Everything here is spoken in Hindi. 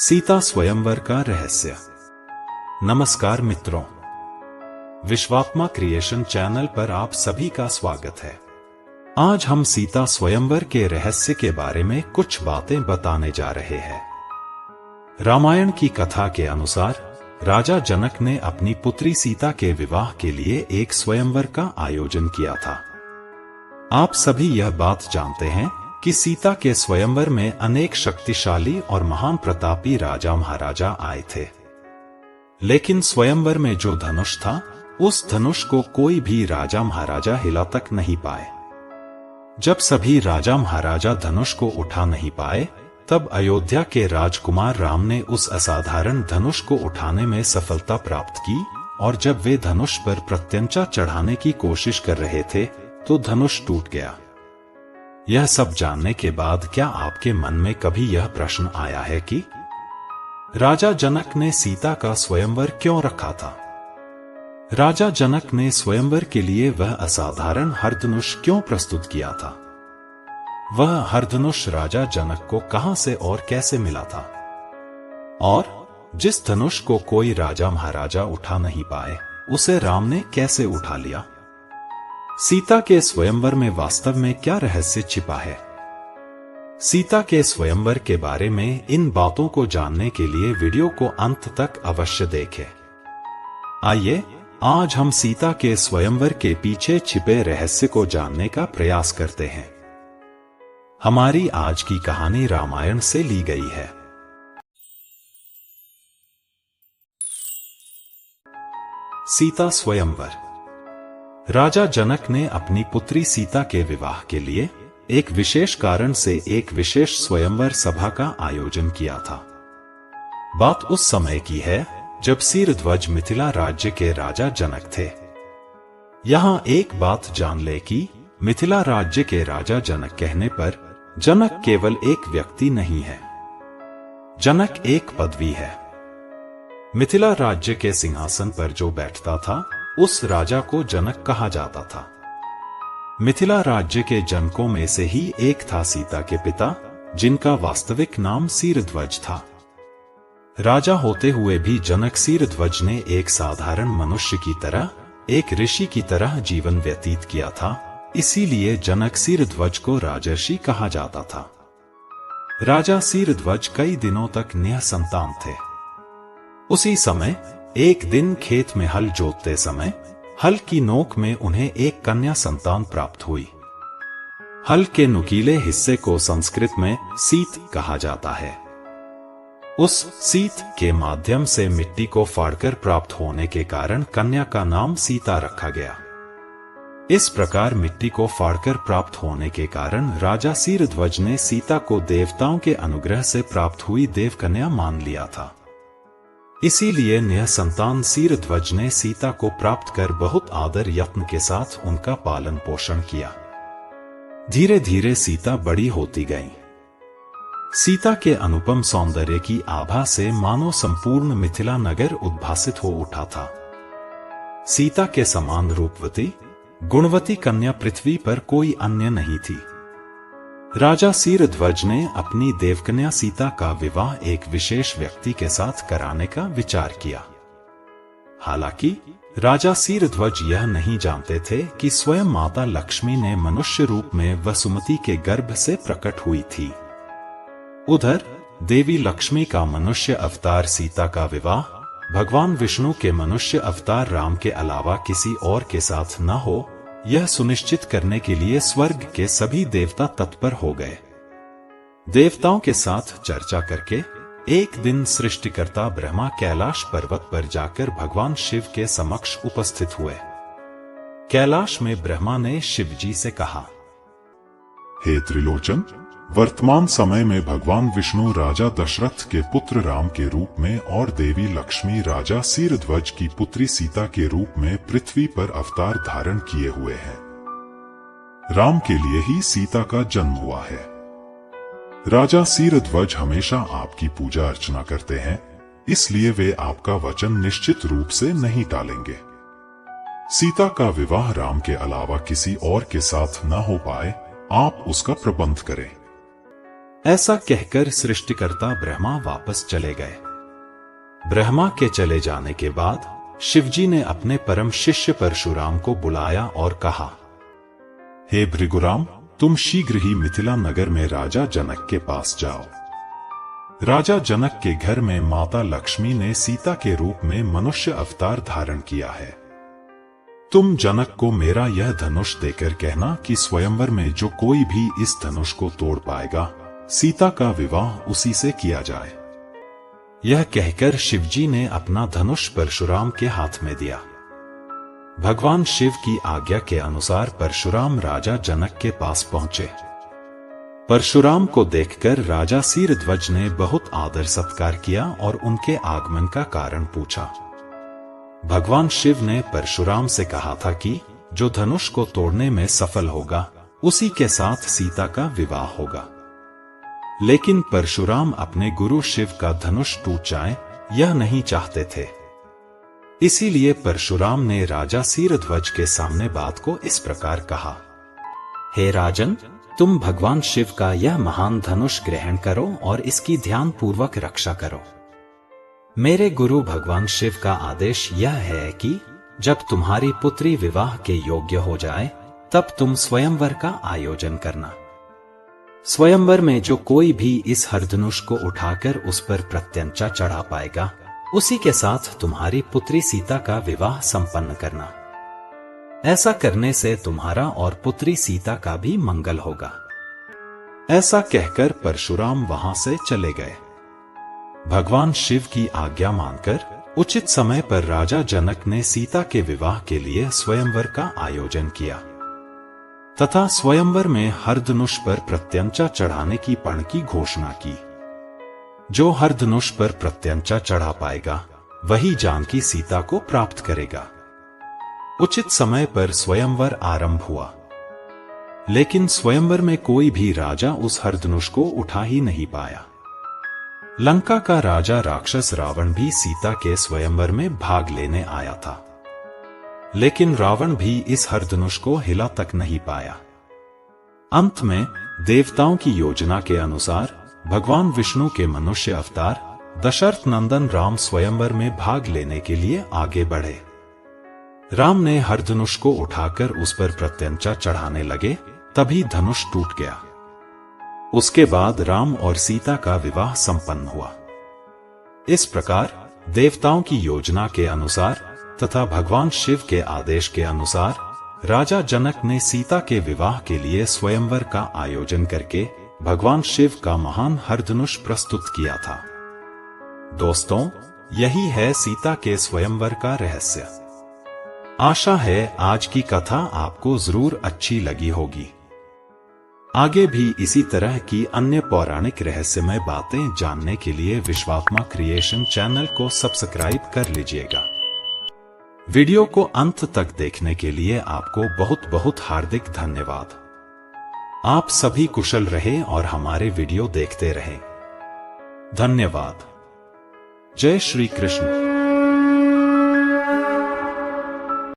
सीता स्वयंवर का रहस्य। नमस्कार मित्रों, विश्वात्मा क्रिएशन चैनल पर आप सभी का स्वागत है। आज हम सीता स्वयंवर के रहस्य के बारे में कुछ बातें बताने जा रहे हैं। रामायण की कथा के अनुसार राजा जनक ने अपनी पुत्री सीता के विवाह के लिए एक स्वयंवर का आयोजन किया था। आप सभी यह बात जानते हैं कि सीता के स्वयंवर में अनेक शक्तिशाली और महान प्रतापी राजा महाराजा आए थे, लेकिन स्वयंवर में जो धनुष था, उस धनुष को कोई भी राजा महाराजा हिला तक नहीं पाए। जब सभी राजा महाराजा धनुष को उठा नहीं पाए, तब अयोध्या के राजकुमार राम ने उस असाधारण धनुष को उठाने में सफलता प्राप्त की, और जब वे धनुष पर प्रत्यंचा चढ़ाने की कोशिश कर रहे थे, तो धनुष टूट गया। यह सब जानने के बाद क्या आपके मन में कभी यह प्रश्न आया है कि राजा जनक ने सीता का स्वयंवर क्यों रखा था? राजा जनक ने स्वयंवर के लिए वह असाधारण हरधनुष क्यों प्रस्तुत किया था? वह हरधनुष राजा जनक को कहां से और कैसे मिला था? और जिस धनुष को कोई राजा महाराजा उठा नहीं पाए, उसे राम ने कैसे उठा लिया? सीता के स्वयंवर में वास्तव में क्या रहस्य छिपा है? सीता के स्वयंवर के बारे में इन बातों को जानने के लिए वीडियो को अंत तक अवश्य देखें। आइए आज हम सीता के स्वयंवर के पीछे छिपे रहस्य को जानने का प्रयास करते हैं। हमारी आज की कहानी रामायण से ली गई है। सीता स्वयंवर। राजा जनक ने अपनी पुत्री सीता के विवाह के लिए एक विशेष कारण से एक विशेष स्वयंवर सभा का आयोजन किया था। बात उस समय की है जब सिरध्वज मिथिला राज्य के राजा जनक थे। यहां एक बात जान ले कि मिथिला राज्य के राजा जनक कहने पर जनक केवल एक व्यक्ति नहीं है, जनक एक पदवी है। मिथिला राज्य के सिंहासन पर जो बैठता था, उस राजा को जनक कहा जाता था। मिथिला राज्य के जनकों में से ही एक था सीता के पिता, जिनका वास्तविक नाम सिरध्वज था। राजा होते हुए भी जनक सिरध्वज ने एक साधारण मनुष्य की तरह, एक ऋषि की तरह जीवन व्यतीत किया था, इसीलिए जनक सिरध्वज को राजर्षि कहा जाता था। राजा सिरध्वज कई दिनों तक निःसंतान थे। उसी समय एक दिन खेत में हल जोतते समय हल की नोक में उन्हें एक कन्या संतान प्राप्त हुई। हल के नुकीले हिस्से को संस्कृत में सीत कहा जाता है। उस सीत के माध्यम से मिट्टी को फाड़कर प्राप्त होने के कारण कन्या का नाम सीता रखा गया। इस प्रकार मिट्टी को फाड़कर प्राप्त होने के कारण राजा सिरध्वज ने सीता को देवताओं के अनुग्रह से प्राप्त हुई देवकन्या मान लिया था। इसीलिए निःसंतान सिरध्वज ने सीता को प्राप्त कर बहुत आदर यत्न के साथ उनका पालन पोषण किया। धीरे धीरे सीता बड़ी होती गई। सीता के अनुपम सौंदर्य की आभा से मानो संपूर्ण मिथिला नगर उद्भासित हो उठा था। सीता के समान रूपवती, गुणवती कन्या पृथ्वी पर कोई अन्य नहीं थी। राजा सिरध्वज ने अपनी देवकन्या सीता का विवाह एक विशेष व्यक्ति के साथ कराने का विचार किया। हालांकि राजा सिरध्वज यह नहीं जानते थे कि स्वयं माता लक्ष्मी ने मनुष्य रूप में वसुमती के गर्भ से प्रकट हुई थी। उधर देवी लक्ष्मी का मनुष्य अवतार सीता का विवाह भगवान विष्णु के मनुष्य अवतार राम के अलावा किसी और के साथ न हो, यह सुनिश्चित करने के लिए स्वर्ग के सभी देवता तत्पर हो गए। देवताओं के साथ चर्चा करके एक दिन सृष्टिकर्ता ब्रह्मा कैलाश पर्वत पर जाकर भगवान शिव के समक्ष उपस्थित हुए। कैलाश में ब्रह्मा ने शिव जी से कहा, हे त्रिलोचन, वर्तमान समय में भगवान विष्णु राजा दशरथ के पुत्र राम के रूप में और देवी लक्ष्मी राजा सिरध्वज की पुत्री सीता के रूप में पृथ्वी पर अवतार धारण किए हुए हैं। राम के लिए ही सीता का जन्म हुआ है। राजा सिरध्वज हमेशा आपकी पूजा अर्चना करते हैं, इसलिए वे आपका वचन निश्चित रूप से नहीं टालेंगे। सीता का विवाह राम के अलावा किसी और के साथ न हो पाए, आप उसका प्रबंध करें। ऐसा कहकर सृष्टिकर्ता ब्रह्मा वापस चले गए। ब्रह्मा के चले जाने के बाद शिवजी ने अपने परम शिष्य परशुराम को बुलाया और कहा, हे भृगुराम, तुम शीघ्र ही मिथिला नगर में राजा जनक के पास जाओ। राजा जनक के घर में माता लक्ष्मी ने सीता के रूप में मनुष्य अवतार धारण किया है। तुम जनक को मेरा यह धनुष देकर कहना कि स्वयंवर में जो कोई भी इस धनुष को तोड़ पाएगा, सीता का विवाह उसी से किया जाए। यह कहकर शिवजी ने अपना धनुष परशुराम के हाथ में दिया। भगवान शिव की आज्ञा के अनुसार परशुराम राजा जनक के पास पहुंचे। परशुराम को देखकर राजा सीरध्वज ने बहुत आदर सत्कार किया और उनके आगमन का कारण पूछा। भगवान शिव ने परशुराम से कहा था कि जो धनुष को तोड़ने में सफल होगा, उसी के साथ सीता का विवाह होगा। लेकिन परशुराम अपने गुरु शिव का धनुष टूट जाए, यह नहीं चाहते थे। इसीलिए परशुराम ने राजा सीरध्वज के सामने बात को इस प्रकार कहा, हे राजन, तुम भगवान शिव का यह महान धनुष ग्रहण करो और इसकी ध्यान पूर्वक रक्षा करो। मेरे गुरु भगवान शिव का आदेश यह है कि जब तुम्हारी पुत्री विवाह के योग्य हो जाए, तब तुम स्वयंवर का आयोजन करना। स्वयंवर में जो कोई भी इस हरधनुष को उठाकर उस पर प्रत्यंचा चढ़ा पाएगा, उसी के साथ तुम्हारी पुत्री सीता का विवाह संपन्न करना। ऐसा करने से तुम्हारा और पुत्री सीता का भी मंगल होगा। ऐसा कहकर परशुराम वहां से चले गए। भगवान शिव की आज्ञा मानकर उचित समय पर राजा जनक ने सीता के विवाह के लिए स्वयंवर का आयोजन किया तथा स्वयंवर में हरधनुष पर प्रत्यंचा चढ़ाने की पण की घोषणा की। जो हरधनुष पर प्रत्यंचा चढ़ा पाएगा, वही जानकी सीता को प्राप्त करेगा। उचित समय पर स्वयंवर आरंभ हुआ, लेकिन स्वयंवर में कोई भी राजा उस हरधनुष को उठा ही नहीं पाया। लंका का राजा राक्षस रावण भी सीता के स्वयंवर में भाग लेने आया था, लेकिन रावण भी इस हरधनुष को हिला तक नहीं पाया। अंत में देवताओं की योजना के अनुसार भगवान विष्णु के मनुष्य अवतार दशरथ नंदन राम स्वयंवर में भाग लेने के लिए आगे बढ़े। राम ने हरधनुष को उठाकर उस पर प्रत्यंचा चढ़ाने लगे, तभी धनुष टूट गया। उसके बाद राम और सीता का विवाह संपन्न हुआ। इस प्रकार देवताओं की योजना के अनुसार तथा भगवान शिव के आदेश के अनुसार राजा जनक ने सीता के विवाह के लिए स्वयंवर का आयोजन करके भगवान शिव का महान हरधनुष प्रस्तुत किया था। दोस्तों, यही है सीता के स्वयंवर का रहस्य। आशा है आज की कथा आपको जरूर अच्छी लगी होगी। आगे भी इसी तरह की अन्य पौराणिक रहस्यमय बातें जानने के लिए विश्वात्मा क्रिएशन चैनल को सब्सक्राइब कर लीजिएगा। वीडियो को अंत तक देखने के लिए आपको बहुत बहुत हार्दिक धन्यवाद। आप सभी कुशल रहें और हमारे वीडियो देखते रहें। धन्यवाद। जय श्री कृष्ण।